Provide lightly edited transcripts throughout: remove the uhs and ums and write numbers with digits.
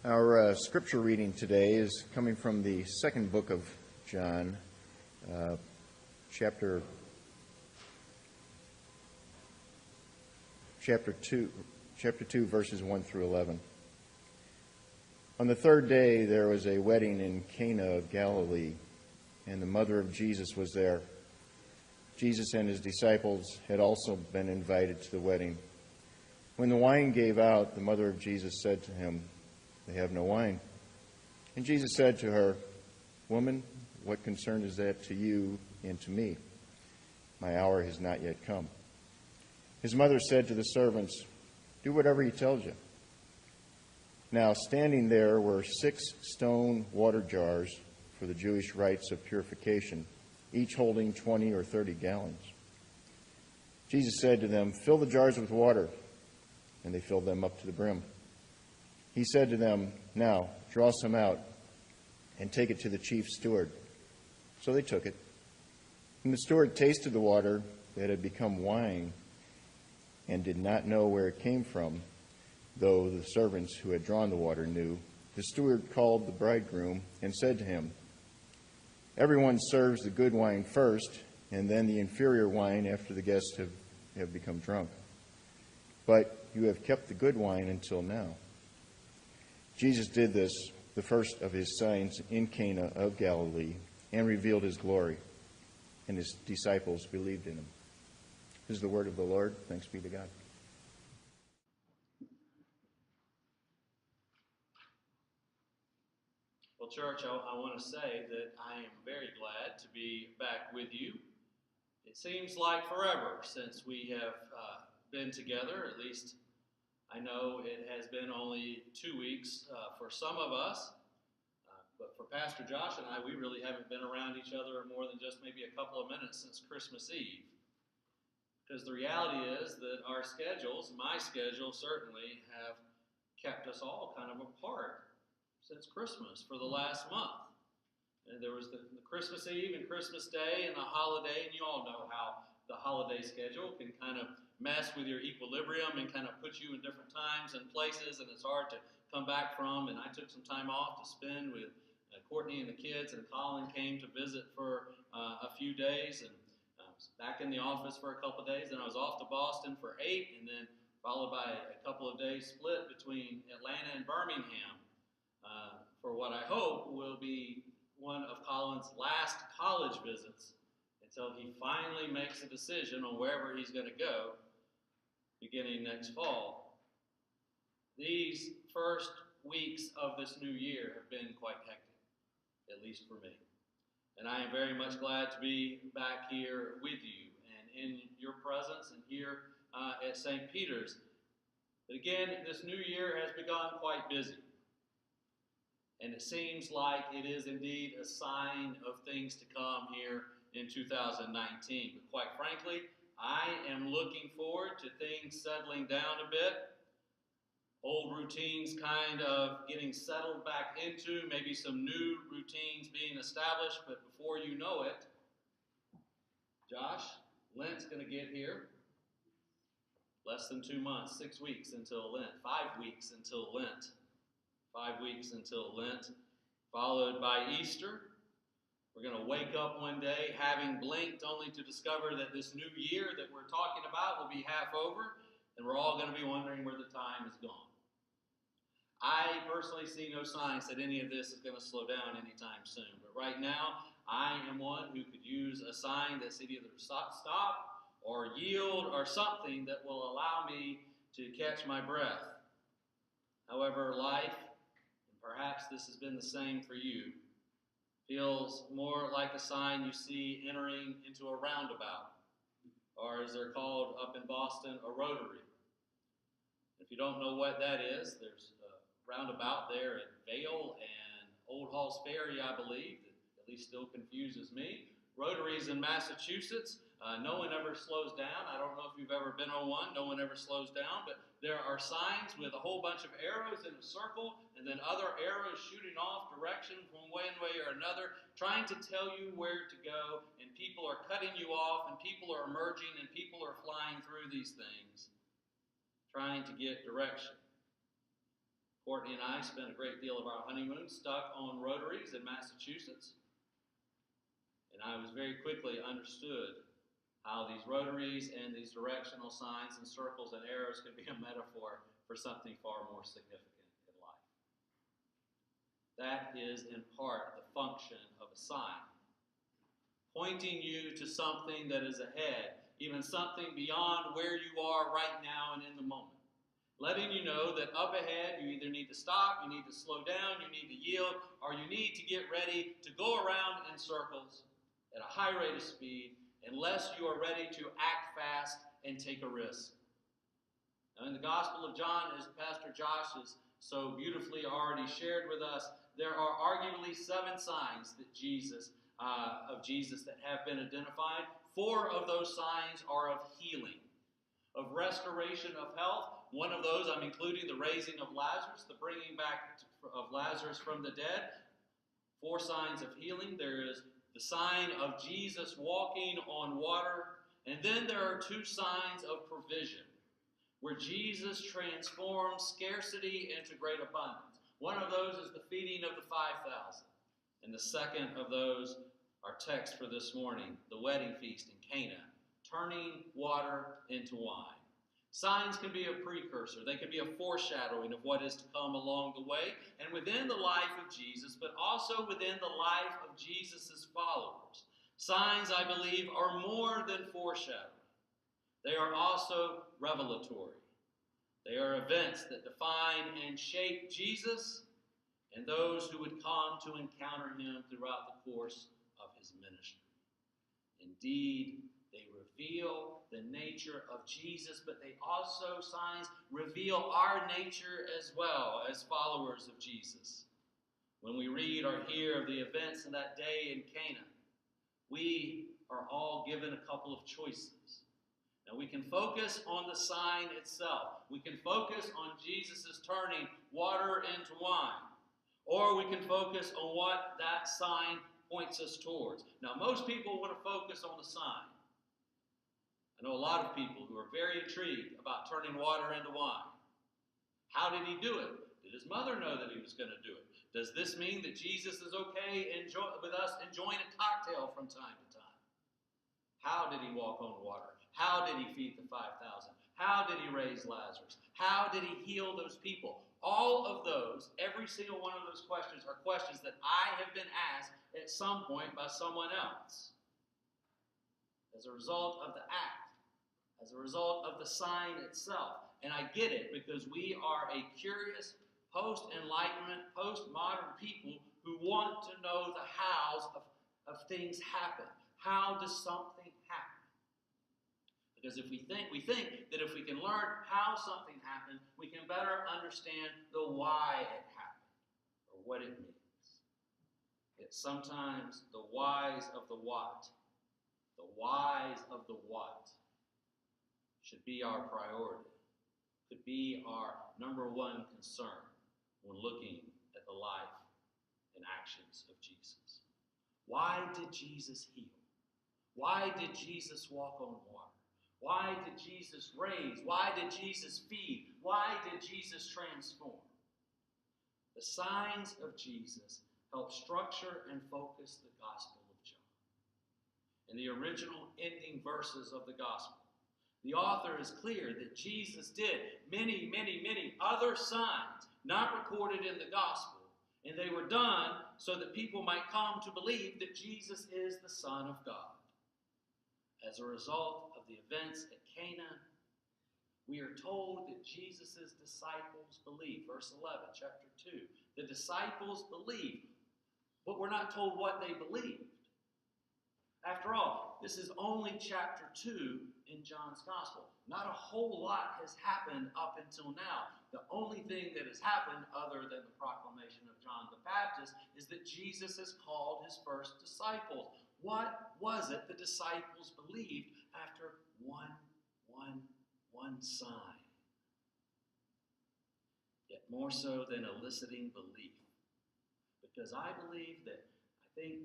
Our scripture reading today is coming from the second book of John, chapter 2, verses 1 through 11. On the third day there was a wedding in Cana of Galilee, and the mother of Jesus was there. Jesus and his disciples had also been invited to the wedding. When the wine gave out, the mother of Jesus said to him, "They have no wine." And Jesus said to her, "Woman, what concern is that to you and to me? My hour has not yet come." His mother said to the servants, "Do whatever he tells you." Now standing there were 6 stone water jars for the Jewish rites of purification, each holding 20 or 30 gallons. Jesus said to them, "Fill the jars with water." And they filled them up to the brim. He said to them, "Now draw some out and take it to the chief steward." So they took it. And the steward tasted the water that had become wine and did not know where it came from, though the servants who had drawn the water knew. The steward called the bridegroom and said to him, "Everyone serves the good wine first, and then the inferior wine after the guests have become drunk. But you have kept the good wine until now." Jesus did this, the first of his signs in Cana of Galilee, and revealed his glory, and his disciples believed in him. This is the word of the Lord. Thanks be to God. Well, church, I want to say that I am very glad to be back with you. It seems like forever since we have been together. At least I know it has been only 2 weeks for some of us. But for Pastor Josh and I, we really haven't been around each other more than just maybe a couple of minutes since Christmas Eve. Because the reality is that our schedules, my schedule certainly, have kept us all kind of apart since Christmas for the last month. And there was the Christmas Eve and Christmas Day and the holiday, and you all know how the holiday schedule can kind of mess with your equilibrium and kind of put you in different times and places, and it's hard to come back from. And I took some time off to spend with Courtney and the kids, and Colin came to visit for a few days, and I was back in the office for a couple of days, and I was off to Boston for 8, and then followed by a couple of days split between Atlanta and Birmingham for what I hope will be one of Colin's last college visits until he finally makes a decision on wherever he's going to go beginning next fall. These first weeks of this new year have been quite hectic, at least for me. And I am very much glad to be back here with you and in your presence and here at St. Peter's. But again, this new year has begun quite busy. And it seems like it is indeed a sign of things to come here in 2019. But quite frankly, I am looking forward to things settling down a bit. Old routines kind of getting settled back into, maybe some new routines being established, but before you know it, Josh, Lent's going to get here. Less than 2 months, 6 weeks until Lent, 5 weeks until Lent. 5 weeks until Lent, followed by Easter. We're going to wake up one day having blinked only to discover that this new year that we're talking about will be half over, and we're all going to be wondering where the time is gone. I personally see no signs that any of this is going to slow down anytime soon, but right now I am one who could use a sign that said either stop or yield or something that will allow me to catch my breath. However, life, perhaps this has been the same for you, feels more like a sign you see entering into a roundabout, or as they're called up in Boston, a rotary. If you don't know what that is, there's a roundabout there at Vale and Old Halls Ferry, I believe, that at least still confuses me. Rotaries in Massachusetts, no one ever slows down. I don't know if you've ever been on one. No one ever slows down, but there are signs with a whole bunch of arrows in a circle and then other arrows shooting off direction from one way or another, trying to tell you where to go, and people are cutting you off, and people are merging, and people are flying through these things, trying to get direction. Courtney and I spent a great deal of our honeymoon stuck on rotaries in Massachusetts. And I was very quickly understood how these rotaries and these directional signs and circles and arrows could be a metaphor for something far more significant in life. That is, in part, the function of a sign, pointing you to something that is ahead, even something beyond where you are right now and in the moment. Letting you know that up ahead you either need to stop, you need to slow down, you need to yield, or you need to get ready to go around in circles at a high rate of speed unless you are ready to act fast and take a risk. Now, in the Gospel of John, as Pastor Josh has so beautifully already shared with us, there are arguably 7 signs that Jesus that have been identified. 4 of those signs are of healing, of restoration of health. One of those, I'm including the raising of Lazarus, the bringing back of Lazarus from the dead. 4 signs of healing. There is the sign of Jesus walking on water. And then there are 2 signs of provision, where Jesus transforms scarcity into great abundance. One of those is the feeding of the 5,000. And the second of those, our text for this morning, the wedding feast in Cana, turning water into wine. Signs can be a precursor. They can be a foreshadowing of what is to come along the way and within the life of Jesus, but also within the life of Jesus' followers. Signs, I believe, are more than foreshadowing. They are also revelatory. They are events that define and shape Jesus and those who would come to encounter him throughout the course of his ministry. Indeed, they reveal the nature of Jesus, but they also, signs, reveal our nature as well as followers of Jesus. When we read or hear of the events in that day in Cana, we are all given a couple of choices. Now, we can focus on the sign itself. We can focus on Jesus' turning water into wine. Or we can focus on what that sign points us towards. Now, most people want to focus on the sign. I know a lot of people who are very intrigued about turning water into wine. How did he do it? Did his mother know that he was going to do it? Does this mean that Jesus is okay with us enjoying a cocktail from time to time? How did he walk on water? How did he feed the 5,000? How did he raise Lazarus? How did he heal those people? All of those, every single one of those questions are questions that I have been asked at some point by someone else. As a result of the act, as a result of the sign itself. And I get it, because we are a curious, post-enlightenment, post-modern people who want to know the hows of things happen. How does something happen? Because if we think that if we can learn how something happened, we can better understand the why it happened, or what it means. Yet sometimes the whys of the what, should be our priority, could be our number one concern when looking at the life and actions of Jesus. Why did Jesus heal? Why did Jesus walk on water? Why did Jesus raise? Why did Jesus feed? Why did Jesus transform? The signs of Jesus help structure and focus the Gospel of John. In the original ending verses of the Gospel, the author is clear that Jesus did many, many, many other signs not recorded in the Gospel, and they were done so that people might come to believe that Jesus is the Son of God. As a result of the events at Cana, we are told that Jesus' disciples believed. Verse 11, chapter 2. The disciples believed, but we're not told what they believed. After all, this is only chapter 2 in John's Gospel. Not a whole lot has happened up until now. The only thing that has happened, other than the proclamation of John the Baptist, is that Jesus has called his first disciples. What was it the disciples believed after one sign? Yet more so than eliciting belief. Because I think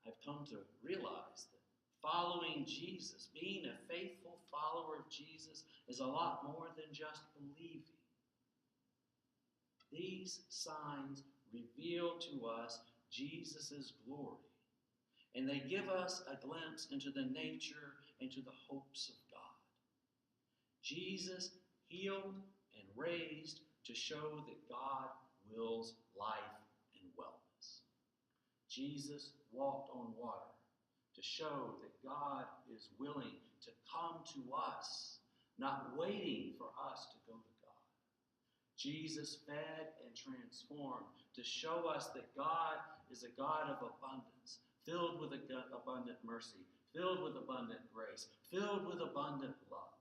I've come to realize that following Jesus, being a faithful follower of Jesus, is a lot more than just believing. These signs reveal to us Jesus' glory, and they give us a glimpse into the nature and to the hopes of God. Jesus healed and raised to show that God wills life and wellness. Jesus walked on water to show that God is willing to come to us, not waiting for us to go to God. Jesus fed and transformed to show us that God is a God of abundance, filled with abundant mercy, filled with abundant grace, filled with abundant love.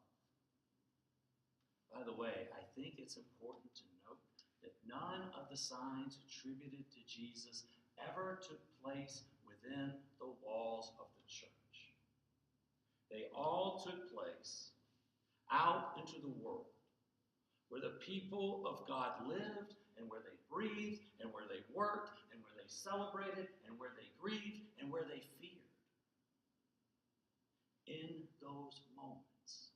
By the way, I think it's important to note that none of the signs attributed to Jesus ever took place within the walls of the church. They all took place out into the world, where the people of God lived, and where they breathed, and where they worked, and where they celebrated, and where they grieved, and where they feared. In those moments,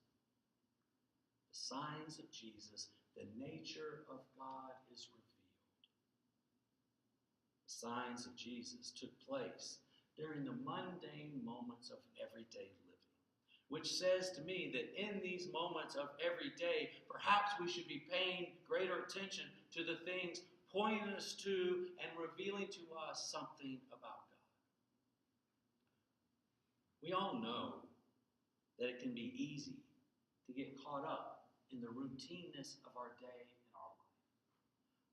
the signs of Jesus, the nature of God is revealed. The signs of Jesus took place during the mundane moments of everyday living, which says to me that in these moments of every day, perhaps we should be paying greater attention to the things pointing us to and revealing to us something about God. We all know that it can be easy to get caught up in the routineness of our day and our life.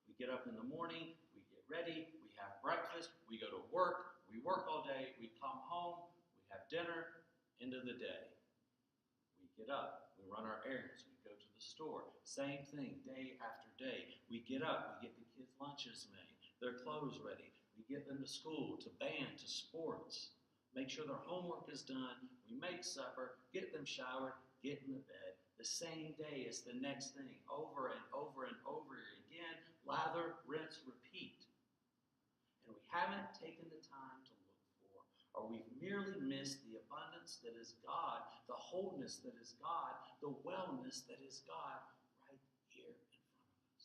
We get up in the morning, we get ready, we have breakfast, we go to work, we work all day, we come home, we have dinner, end of the day. We get up, we run our errands, we go to the store. Same thing, day after day. We get up, we get the kids' lunches made, their clothes ready. We get them to school, to band, to sports. Make sure their homework is done. We make supper, get them showered, get in the bed. The same day is the next thing, over and over and over again. Lather, rinse, repeat. And we haven't taken the time to look for, or we've merely missed the abundance that is God, the wholeness that is God, the wellness that is God right here in front of us.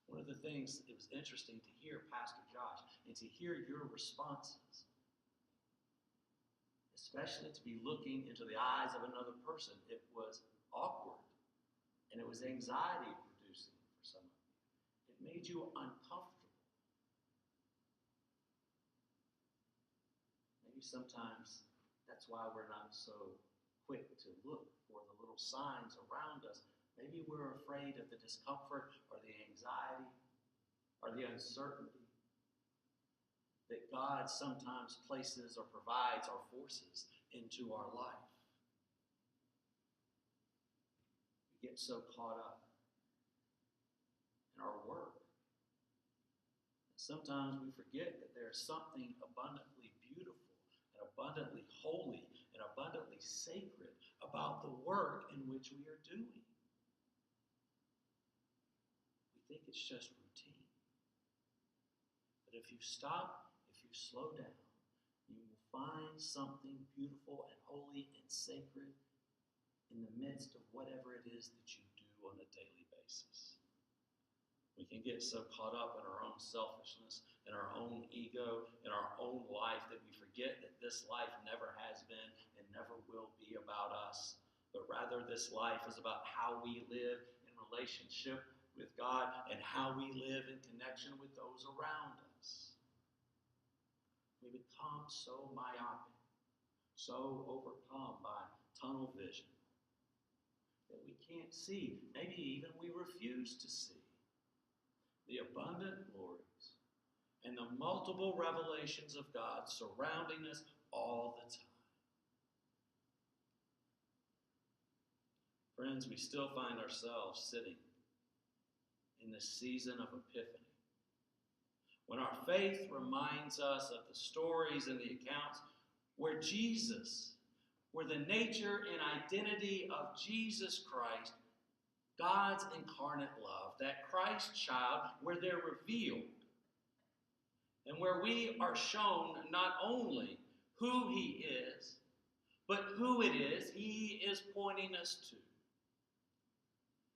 One of the things, it was interesting to hear Pastor Josh and to hear your responses, especially to be looking into the eyes of another person. It was awkward, and it was anxiety-producing for some of you. It made you uncomfortable. Maybe sometimes that's why we're not so quick to look for the little signs around us. Maybe we're afraid of the discomfort or the anxiety or the uncertainty that God sometimes places or provides or forces into our life. We get so caught up in our work. Sometimes we forget that there's something abundantly beautiful and abundantly holy and abundantly sacred about the work in which we are doing. We think it's just routine. But if you stop, if you slow down, you will find something beautiful and holy and sacred in the midst of whatever it is that you do on a daily basis. We can get so caught up in our own selfishness, in our own ego, in our own life that we forget that this life never has been and never will be about us, but rather this life is about how we live in relationship with God and how we live in connection with those around us. We become so myopic, so overcome by tunnel vision that we can't see, maybe even we refuse to see, the abundant glories and the multiple revelations of God surrounding us all the time. Friends, we still find ourselves sitting in this season of Epiphany, when our faith reminds us of the stories and the accounts where Jesus, where the nature and identity of Jesus Christ, God's incarnate love, that Christ child, where they're revealed, and where we are shown not only who he is, but who it is he is pointing us to.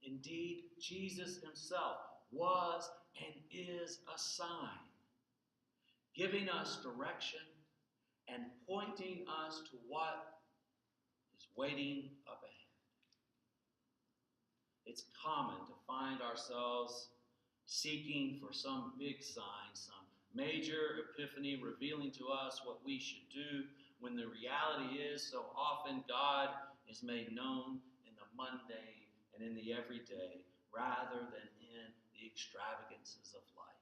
Indeed, Jesus himself was and is a sign, giving us direction and pointing us to what is waiting up ahead. It's common to find ourselves seeking for some big sign, some major epiphany revealing to us what we should do, when the reality is so often God is made known in the mundane and in the everyday rather than in the extravagances of life.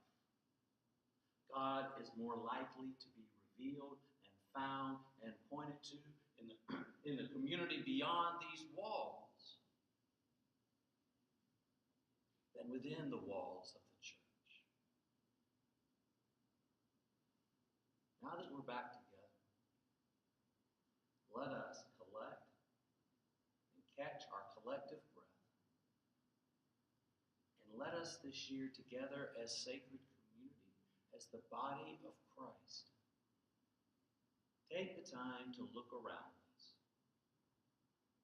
God is more likely to be revealed and found and pointed to in the community beyond these walls than within the walls of the church. Now that we're back together, let us collect and catch our collective breath. And let us this year together as sacred community, as the body of Christ, take the time to look around us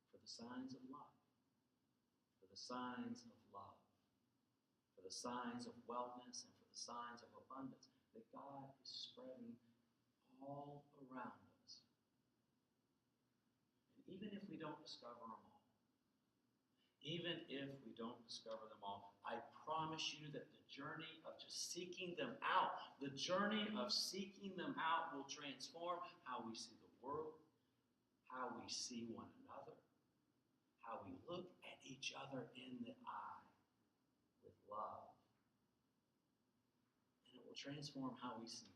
for the signs of life, for the signs of love, for the signs of wellness, and for the signs of abundance that God is spreading all around us. And even if we don't discover them all, I promise you that the journey of just seeking them out, will transform how we see the world, how we see one another, how we look at each other in the eye with love. And it will transform how we see